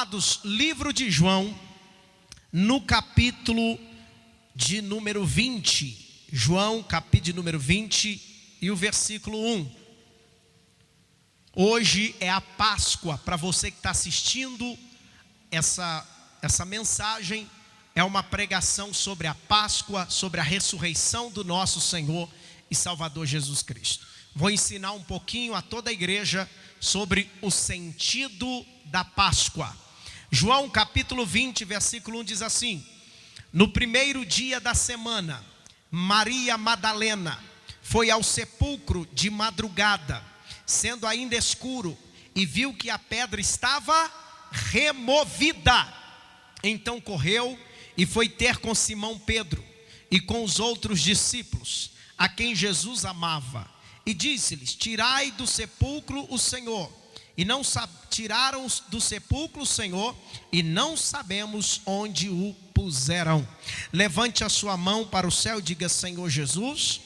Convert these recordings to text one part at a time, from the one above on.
Amados, livro de João, no capítulo de número 20, João, capítulo de número 20 e o versículo 1. Hoje é a Páscoa. Para você que está assistindo essa mensagem, é uma pregação sobre a Páscoa, sobre a ressurreição do nosso Senhor e Salvador Jesus Cristo. Vou ensinar um pouquinho a toda a igreja sobre o sentido da Páscoa. João capítulo 20, versículo 1 diz assim: no primeiro dia da semana, Maria Madalena foi ao sepulcro de madrugada, sendo ainda escuro, e viu que a pedra estava removida. Então correu e foi ter com Simão Pedro e com os outros discípulos, a quem Jesus amava, e disse-lhes: tirai do sepulcro o Senhor. E não tiraram do sepulcro o Senhor, e não sabemos onde o puseram. Levante a sua mão para o céu e diga: Senhor Jesus,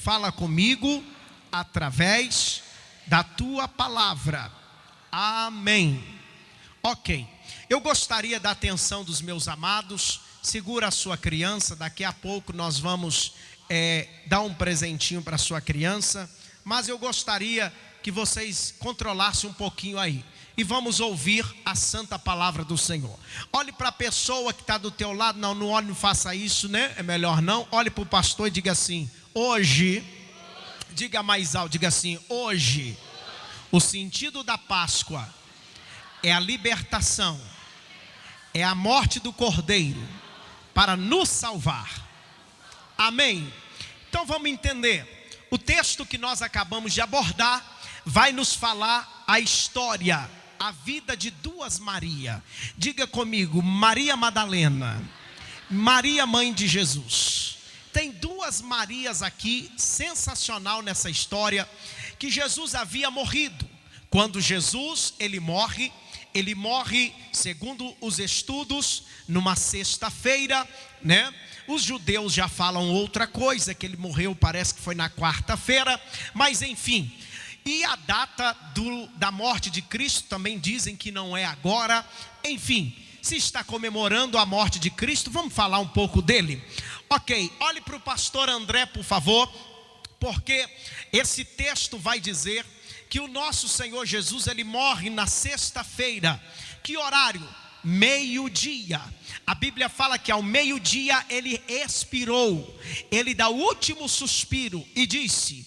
fala comigo através da tua palavra. Amém. Ok, eu gostaria da atenção dos meus amados. Segura a sua criança, daqui a pouco nós vamos dar um presentinho para a sua criança. Mas eu gostaria que vocês controlassem um pouquinho aí, e vamos ouvir a santa palavra do Senhor. Olhe para a pessoa que está do teu lado. Não olhe, não faça isso, né? É melhor não. Olhe para o pastor e diga assim: hoje, diga mais alto, diga assim: hoje, o sentido da Páscoa é a libertação, é a morte do Cordeiro para nos salvar. Amém? Então vamos entender. O texto que nós acabamos de abordar vai nos falar a história, a vida de duas Maria. Diga comigo: Maria Madalena, Maria mãe de Jesus. Tem duas Marias aqui, sensacional nessa história, que Jesus havia morrido. Quando Jesus, ele morre, segundo os estudos, numa sexta-feira, né? Os judeus já falam outra coisa, que ele morreu, parece que foi na quarta-feira, mas enfim. E a data da morte de Cristo também dizem que não é agora. Enfim, se está comemorando a morte de Cristo, vamos falar um pouco dele. Ok, olhe para o pastor André, por favor, porque esse texto vai dizer que o nosso Senhor Jesus, ele morre na sexta-feira. Que horário? Meio-dia. A Bíblia fala que ao meio-dia ele expirou, ele dá o último suspiro e disse: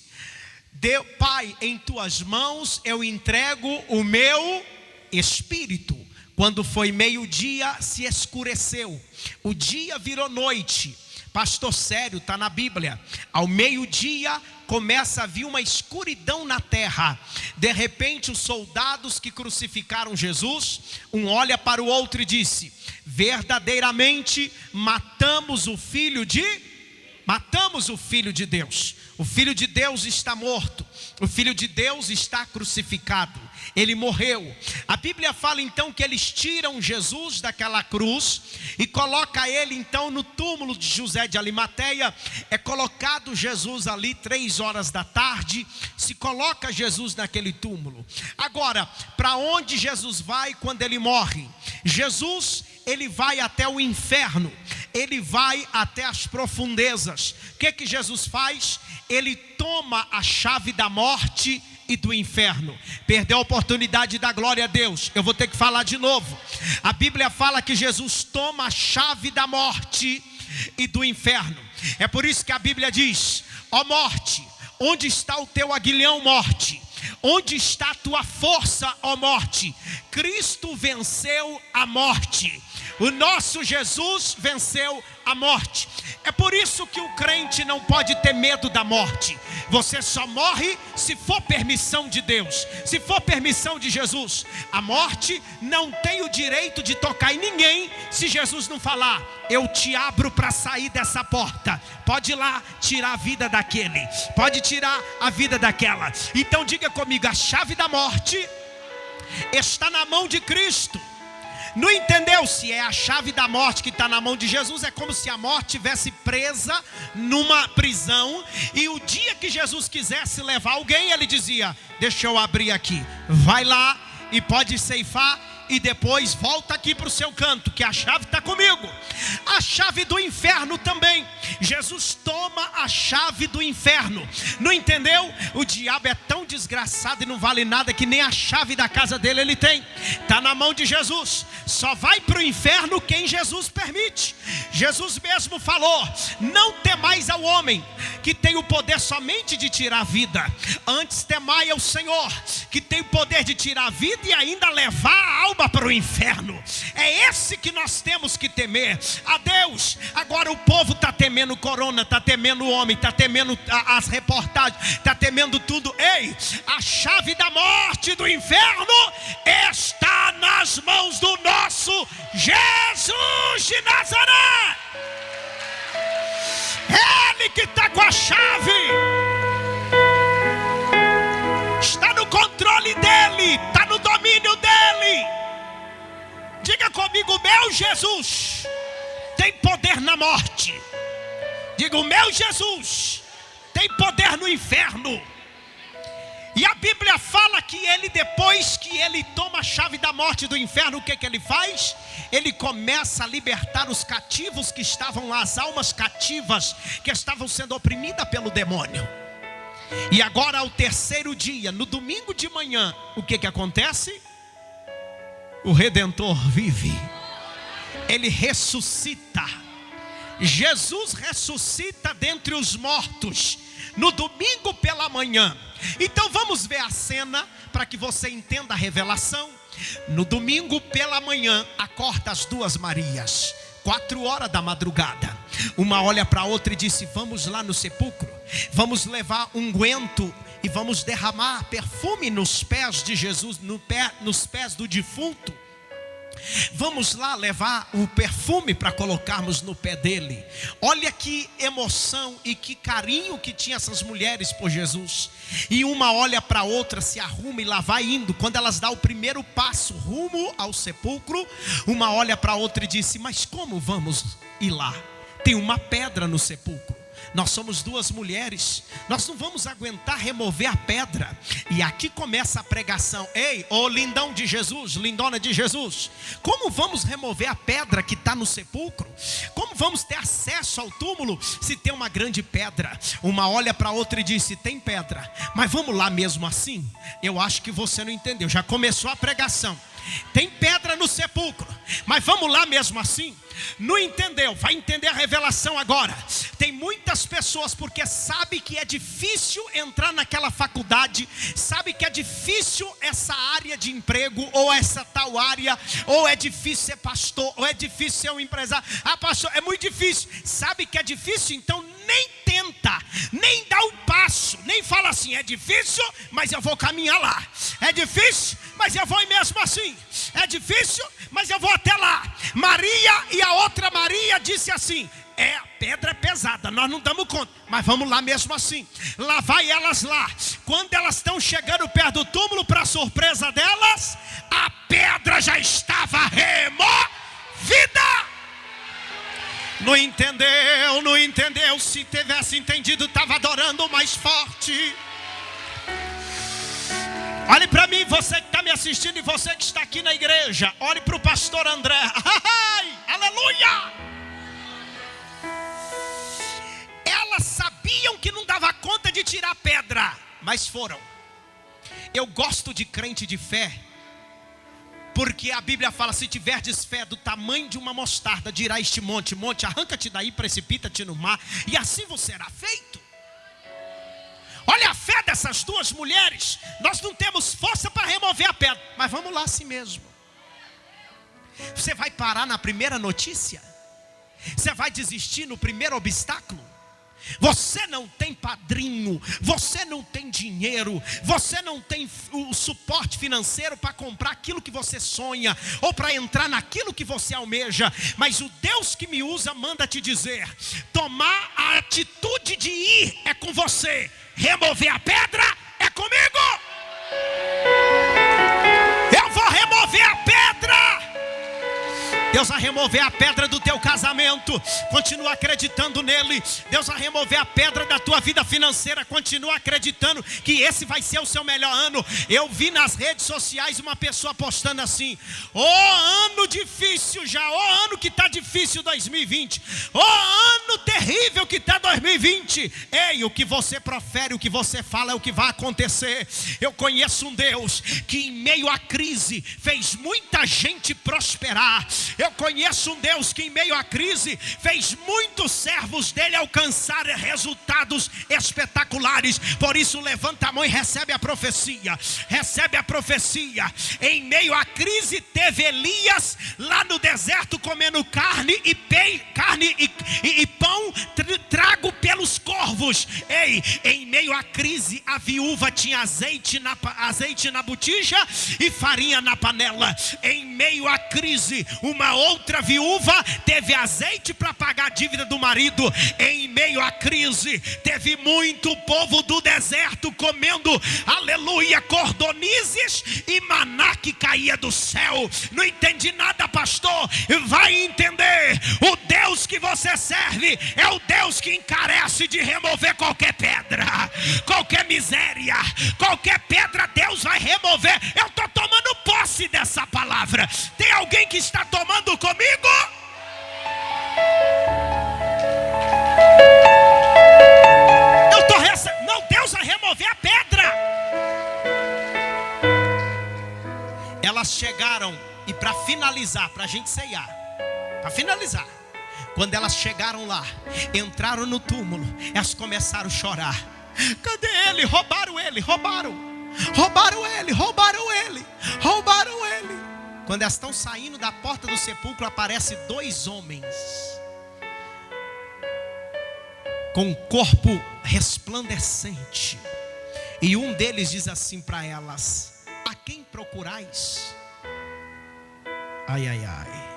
Pai, em tuas mãos eu entrego o meu espírito. Quando foi meio-dia, se escureceu, o dia virou noite. Pastor, sério, está na Bíblia. Ao meio-dia começa a vir uma escuridão na terra. De repente os soldados que crucificaram Jesus, um olha para o outro e disse: verdadeiramente matamos o Filho de Deus. O Filho de Deus está morto, o Filho de Deus está crucificado, ele morreu. A Bíblia fala então que eles tiram Jesus daquela cruz e coloca ele então no túmulo de José de Arimateia. É colocado Jesus ali 3 horas da tarde, se coloca Jesus naquele túmulo. Agora, para onde Jesus vai quando ele morre? Jesus, ele vai até o inferno, ele vai até as profundezas. O que Jesus faz? Ele toma a chave da morte e do inferno. Perdeu a oportunidade da glória a Deus. Eu vou ter que falar de novo. A Bíblia fala que Jesus toma a chave da morte e do inferno. É por isso que a Bíblia diz: ó morte, onde está o teu aguilhão, morte? Onde está a tua força, ó morte? Cristo venceu a morte. O nosso Jesus venceu a morte. É por isso que o crente não pode ter medo da morte. Você só morre se for permissão de Deus, se for permissão de Jesus. A morte não tem o direito de tocar em ninguém se Jesus não falar: eu te abro para sair dessa porta. Pode ir lá tirar a vida daquele, pode tirar a vida daquela. Então diga comigo: a chave da morte está na mão de Cristo. Não entendeu? Se é a chave da morte que está na mão de Jesus, é como se a morte estivesse presa numa prisão, e o dia que Jesus quisesse levar alguém, ele dizia: deixa eu abrir aqui, vai lá e pode ceifar e depois volta aqui para o seu canto, que a chave está comigo. A chave do inferno também. Jesus toma a chave do inferno. Não entendeu? O diabo é tão desgraçado e não vale nada que nem a chave da casa dele ele tem. Está na mão de Jesus. Só vai para o inferno quem Jesus permite. Jesus mesmo falou: não temais ao homem, que tem o poder somente de tirar a vida. Antes temai ao Senhor, que tem o poder de tirar a vida e ainda levar a alma para o inferno. É esse que nós temos que temer, a Deus. Agora o povo está temendo o corona, está temendo o homem, está temendo as reportagens, está temendo tudo. Ei, a chave da morte, do inferno, está nas mãos do nosso Jesus de Nazaré. Ele que está com a chave, está no controle dele, está no domínio dele. Diga comigo: meu Jesus tem poder na morte. Diga: o meu Jesus tem poder no inferno. E a Bíblia fala que ele, depois que ele toma a chave da morte e do inferno, o que ele faz? Ele começa a libertar os cativos que estavam lá, as almas cativas que estavam sendo oprimidas pelo demônio. E agora, ao terceiro dia, no domingo de manhã, o que acontece? O Redentor vive. Ele ressuscita. Jesus ressuscita dentre os mortos no domingo pela manhã. Então vamos ver a cena para que você entenda a revelação. No domingo pela manhã, acorda as duas Marias, 4 horas da madrugada. Uma olha para a outra e disse: vamos lá no sepulcro, vamos levar unguento e vamos derramar perfume nos pés de Jesus, nos pés do defunto. Vamos lá levar o perfume para colocarmos no pé dele. Olha que emoção e que carinho que tinha essas mulheres por Jesus. E uma olha para a outra, se arruma e lá vai indo. Quando elas dão o primeiro passo rumo ao sepulcro, uma olha para a outra e disse: mas como vamos ir lá? Tem uma pedra no sepulcro. Nós somos 2 mulheres, nós não vamos aguentar remover a pedra. E aqui começa a pregação. Ei, ô lindão de Jesus, lindona de Jesus, como vamos remover a pedra que está no sepulcro? Como vamos ter acesso ao túmulo se tem uma grande pedra? Uma olha para a outra e disse: tem pedra, mas vamos lá mesmo assim? Eu acho que você não entendeu, já começou a pregação. Tem pedra no sepulcro, mas vamos lá mesmo assim? Não entendeu? Vai entender a revelação agora. Tem muitas pessoas, porque sabe que é difícil entrar naquela faculdade, sabe que é difícil essa área de emprego, ou essa tal área, ou é difícil ser pastor, ou é difícil ser um empresário. Ah, pastor, é muito difícil. Sabe que é difícil, então nem tenta, nem dá um passo, nem fala assim: é difícil, mas eu vou caminhar lá. É difícil, mas eu vou mesmo assim. É difícil, mas eu vou até lá. Maria e a outra Maria disse assim: a pedra é pesada, nós não damos conta, mas vamos lá mesmo assim. Lá vai elas lá. Quando elas estão chegando perto do túmulo, para surpresa delas, a pedra já estava removida. Não entendeu, não entendeu. Se tivesse entendido, estava adorando mais forte. Olhe para mim, você que está me assistindo e você que está aqui na igreja. Olhe para o pastor André. Ai, aleluia! Elas sabiam que não dava conta de tirar pedra, mas foram. Eu gosto de crente de fé, porque a Bíblia fala: se tiverdes fé do tamanho de uma mostarda, dirá este monte: monte, arranca-te daí, precipita-te no mar, e assim você será feito. Olha a fé dessas 2 mulheres. Nós não temos força para remover a pedra, mas vamos lá assim mesmo. Você vai parar na primeira notícia? Você vai desistir no primeiro obstáculo? Você não tem padrinho, você não tem dinheiro, você não tem o suporte financeiro para comprar aquilo que você sonha, ou para entrar naquilo que você almeja. Mas o Deus que me usa manda te dizer: tomar a atitude de ir é com você, remover a pedra é comigo. Eu vou remover a pedra. Deus vai remover a pedra do teu casamento, continua acreditando nele. Deus vai remover a pedra da tua vida financeira, continua acreditando que esse vai ser o seu melhor ano. Eu vi nas redes sociais uma pessoa postando assim: ano difícil já, ano que está difícil 2020, ano terrível que está 2020. Ei, o que você profere, o que você fala é o que vai acontecer. Eu conheço um Deus que em meio à crise fez muita gente prosperar. Eu conheço um Deus que em meio à crise fez muitos servos dele alcançar resultados espetaculares. Por isso levanta a mão e recebe a profecia. Recebe a profecia. Em meio à crise teve Elias lá no deserto comendo carne e pão trago pelos corvos. Ei, em meio à crise a viúva tinha azeite na botija e farinha na panela. Em meio à crise uma outra viúva teve azeite para pagar a dívida do marido. Em meio à crise teve muito povo do deserto comendo, aleluia, cordonizes e maná que caía do céu. Não entendi nada, pastor. Vai entender. O Deus que você serve é o Deus que encarece de remover qualquer pedra, qualquer miséria, qualquer pedra Deus vai remover. Eu estou tomando posse dessa palavra. Tem alguém que está tomando comigo? Eu estou recebendo. Não, Deus vai remover a pedra. Elas chegaram, e para finalizar, para a gente ceiar, para finalizar, quando elas chegaram lá, entraram no túmulo, elas começaram a chorar. Cadê ele? Roubaram ele, roubaram ele. Quando elas estão saindo da porta do sepulcro, aparecem dois homens com um corpo resplandecente. E um deles diz assim para elas: a quem procurais? Ai, ai, ai.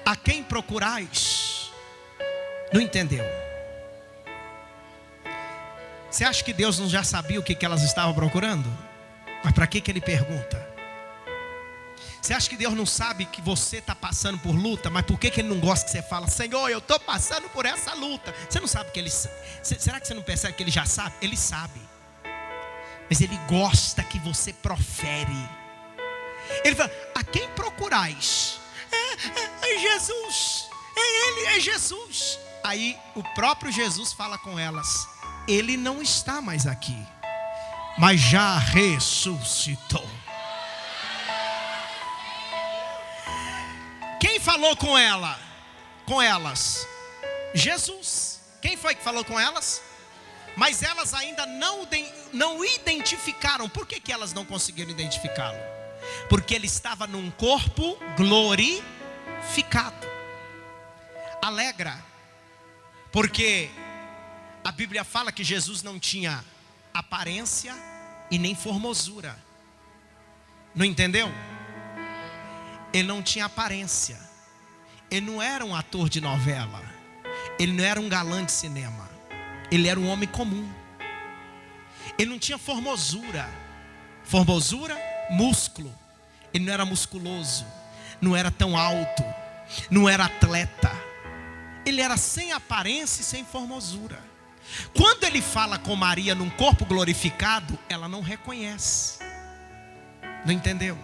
A quem procurais? Não entendeu? Você acha que Deus não já sabia o que elas estavam procurando? Mas para que ele pergunta? Você acha que Deus não sabe que você está passando por luta? Mas por que ele não gosta que você fala: Senhor, eu estou passando por essa luta? Você não sabe que ele... Será que você não percebe que ele já sabe? Ele sabe. Mas ele gosta que você profere. Ele fala: a quem procurais? É Jesus. É ele, é Jesus. Aí o próprio Jesus fala com elas: ele não está mais aqui, mas já ressuscitou. Quem falou com ela? Com elas? Jesus. Quem foi que falou com elas? Mas elas ainda não identificaram. Por que elas não conseguiram identificá-lo? Porque ele estava num corpo glorificado. Alegra, porque a Bíblia fala que Jesus não tinha aparência e nem formosura. Não entendeu? Ele não tinha aparência. Ele não era um ator de novela. Ele não era um galã de cinema. Ele era um homem comum. Ele não tinha formosura. Formosura, músculo. Ele não era musculoso. Não era tão alto. Não era atleta. Ele era sem aparência e sem formosura. Quando ele fala com Maria num corpo glorificado, ela não reconhece. Não entendeu?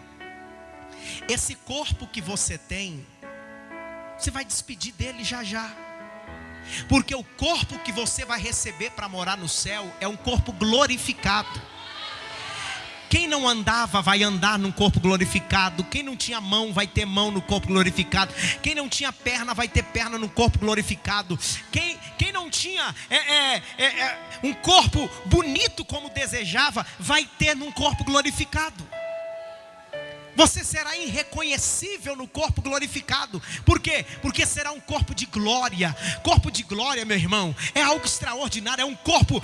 Esse corpo que você tem, você vai despedir dele já já. Porque o corpo que você vai receber para morar no céu é um corpo glorificado. Quem não andava vai andar num corpo glorificado. Quem não tinha mão vai ter mão no corpo glorificado. Quem não tinha perna vai ter perna no corpo glorificado. Quem não tinha um corpo bonito como desejava, vai ter num corpo glorificado. Você será irreconhecível no corpo glorificado. Por quê? Porque será um corpo de glória. Corpo de glória, meu irmão, é algo extraordinário. É um corpo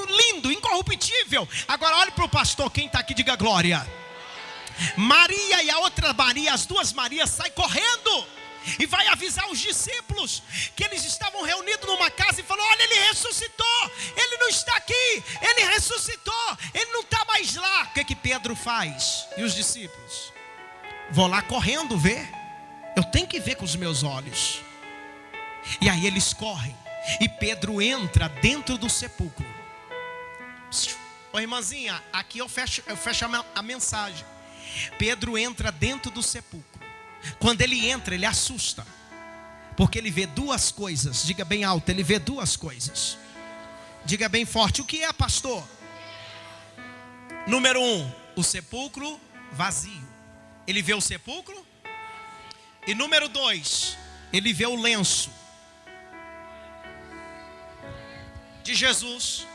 lindo, incorruptível. Agora olhe para o pastor, quem está aqui, diga glória. Maria e a outra Maria, as duas Marias, saem correndo e vai avisar os discípulos que eles estavam reunidos numa casa e falou: olha, ele ressuscitou, ele não está aqui, ele ressuscitou, ele não está mais lá. O que Pedro faz? E os discípulos? Vou lá correndo ver. Eu tenho que ver com os meus olhos. E aí eles correm. E Pedro entra dentro do sepulcro. Ô irmãzinha, aqui eu fecho a mensagem. Pedro entra dentro do sepulcro. Quando ele entra, ele assusta. Porque ele vê duas coisas. Diga bem alto, ele vê duas coisas. Diga bem forte, o que é, pastor? Número 1, o sepulcro vazio. Ele vê o sepulcro. E número 2, ele vê o lenço de Jesus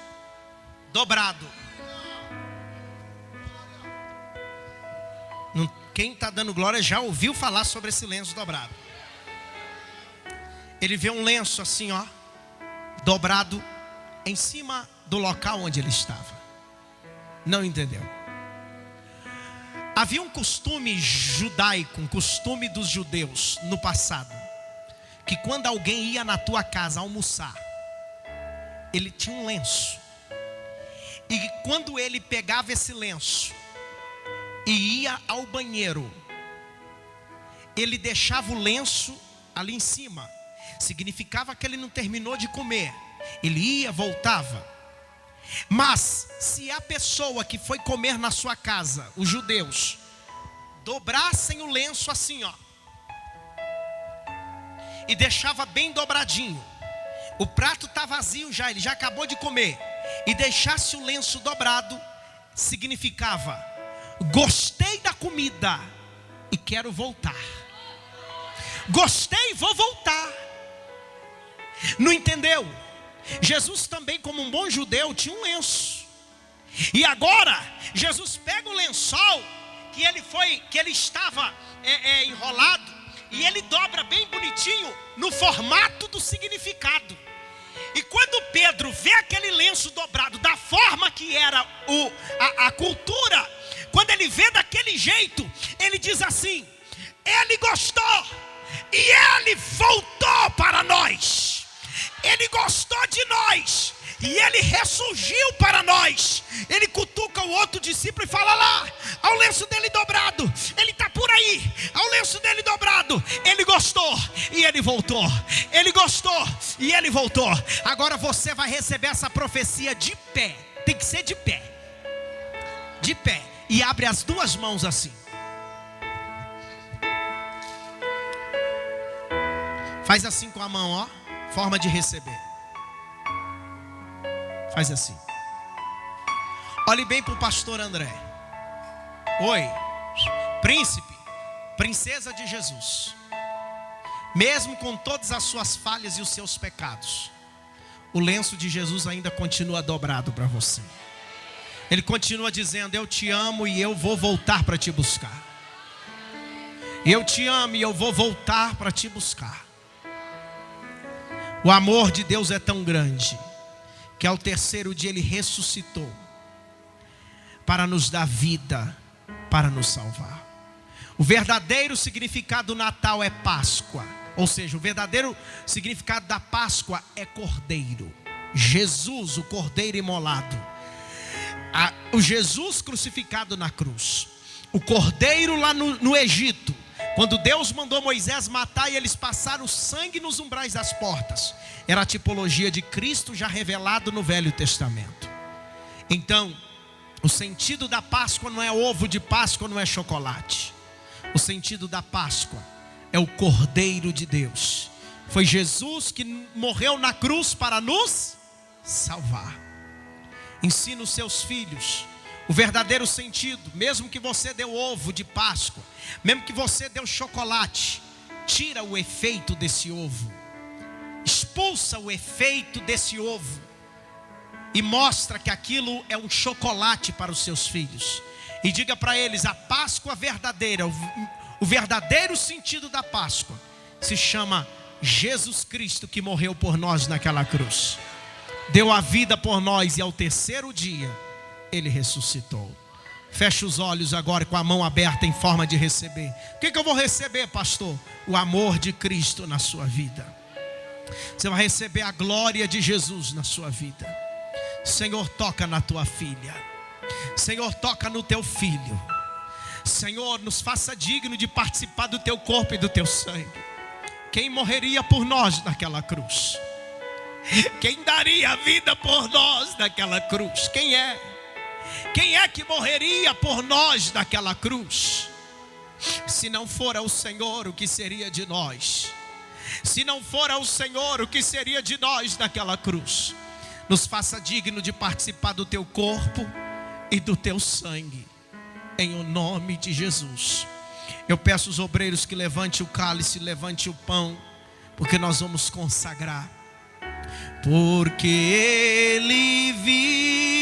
dobrado. Quem está dando glória já ouviu falar sobre esse lenço dobrado. Ele vê um lenço assim, ó, dobrado em cima do local onde ele estava. Não entendeu? Havia um costume judaico, um costume dos judeus no passado, que quando alguém ia na tua casa almoçar, ele tinha um lenço. E quando ele pegava esse lenço e ia ao banheiro, ele deixava o lenço ali em cima. Significava que ele não terminou de comer. Ele ia, voltava. Mas se a pessoa que foi comer na sua casa, os judeus, dobrassem o lenço assim, ó, e deixava bem dobradinho, o prato está vazio já, ele já acabou de comer, e deixasse o lenço dobrado, significava: gostei da comida e quero voltar. Gostei, vou voltar. Não entendeu? Jesus também, como um bom judeu, tinha um lenço. E agora Jesus pega o lençol que ele estava enrolado, e ele dobra bem bonitinho no formato do significado. E quando Pedro vê aquele lenço dobrado da forma que era a cultura, quando ele vê daquele jeito, ele diz assim: ele gostou e ele voltou para nós. Ele gostou de nós e ele ressurgiu para nós. Ele cutuca o outro discípulo e fala: lá, ao lenço dele dobrado, ele está por aí, ao lenço dele dobrado. Ele gostou e ele voltou. Ele gostou e ele voltou. Agora você vai receber essa profecia de pé. Tem que ser de pé. De pé. E abre as duas mãos assim. Faz assim com a mão, ó. Forma de receber. Faz assim. Olhe bem para o pastor André. Oi, príncipe, princesa de Jesus. Mesmo com todas as suas falhas e os seus pecados, o lenço de Jesus ainda continua dobrado para você. Ele continua dizendo: eu te amo e eu vou voltar para te buscar. Eu te amo e eu vou voltar para te buscar. O amor de Deus é tão grande que ao terceiro dia ele ressuscitou para nos dar vida, para nos salvar. O verdadeiro significado do Natal é Páscoa, ou seja, o verdadeiro significado da Páscoa é Cordeiro. Jesus, o Cordeiro imolado, o Jesus crucificado na cruz, o Cordeiro lá no Egito, quando Deus mandou Moisés matar e eles passaram sangue nos umbrais das portas, era a tipologia de Cristo já revelado no Velho Testamento. Então, o sentido da Páscoa não é ovo de Páscoa, não é chocolate. O sentido da Páscoa é o Cordeiro de Deus. Foi Jesus que morreu na cruz para nos salvar. Ensina os seus filhos o verdadeiro sentido. Mesmo que você deu ovo de Páscoa, mesmo que você deu chocolate, tira o efeito desse ovo, expulsa o efeito desse ovo e mostra que aquilo é um chocolate para os seus filhos. E diga para eles: a Páscoa verdadeira, o verdadeiro sentido da Páscoa se chama Jesus Cristo, que morreu por nós naquela cruz, deu a vida por nós, e ao terceiro dia ele ressuscitou. Feche os olhos agora com a mão aberta em forma de receber. O que eu vou receber, pastor? O amor de Cristo na sua vida. Você vai receber a glória de Jesus na sua vida. Senhor, toca na tua filha. Senhor, toca no teu filho. Senhor, nos faça digno de participar do teu corpo e do teu sangue. Quem morreria por nós naquela cruz? Quem daria a vida por nós naquela cruz? Quem é? Quem é que morreria por nós naquela cruz? Se não for o Senhor, o que seria de nós? Se não for o Senhor, o que seria de nós naquela cruz? Nos faça digno de participar do teu corpo e do teu sangue, em o nome de Jesus. Eu peço aos obreiros que levante o cálice, levante o pão, porque nós vamos consagrar. Porque Ele vive.